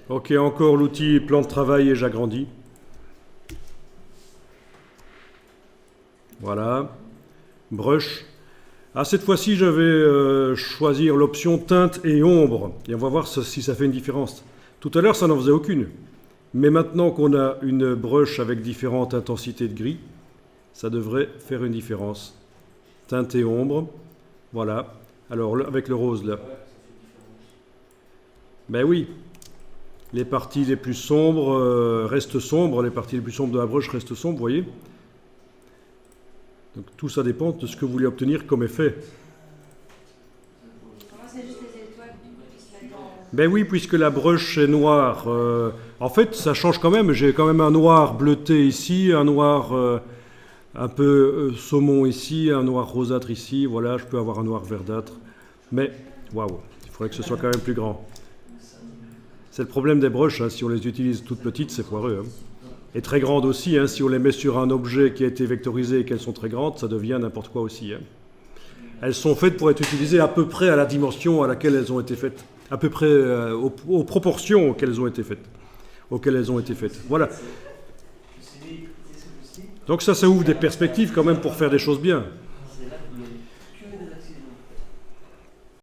Ok, encore l'outil plan de travail et j'agrandis. Voilà. Brush. Ah, cette fois-ci, je vais choisir l'option teinte et ombre. Et on va voir si ça fait une différence. Tout à l'heure, ça n'en faisait aucune. Mais maintenant qu'on a une brush avec différentes intensités de gris, ça devrait faire une différence. Teinte et ombre. Voilà. Alors, avec le rose, là. Ben oui. Les parties les plus sombres restent sombres. Les parties les plus sombres de la brush restent sombres, vous voyez. Donc tout ça dépend de ce que vous voulez obtenir comme effet. Ben oui, puisque la brush est noire. En fait, ça change quand même. J'ai quand même un noir bleuté ici, un noir un peu saumon ici, un noir rosâtre ici. Voilà, je peux avoir un noir verdâtre. Mais, waouh, il faudrait que ce soit quand même plus grand. C'est le problème des brushes, hein. Si on les utilise toutes petites, c'est foireux. Hein. Et très grandes aussi, hein. Si on les met sur un objet qui a été vectorisé et qu'elles sont très grandes, ça devient n'importe quoi aussi. Hein. Elles sont faites pour être utilisées à peu près à la dimension à laquelle elles ont été faites, à peu près aux proportions auxquelles elles ont été faites. Voilà. Donc ça ouvre des perspectives quand même pour faire des choses bien.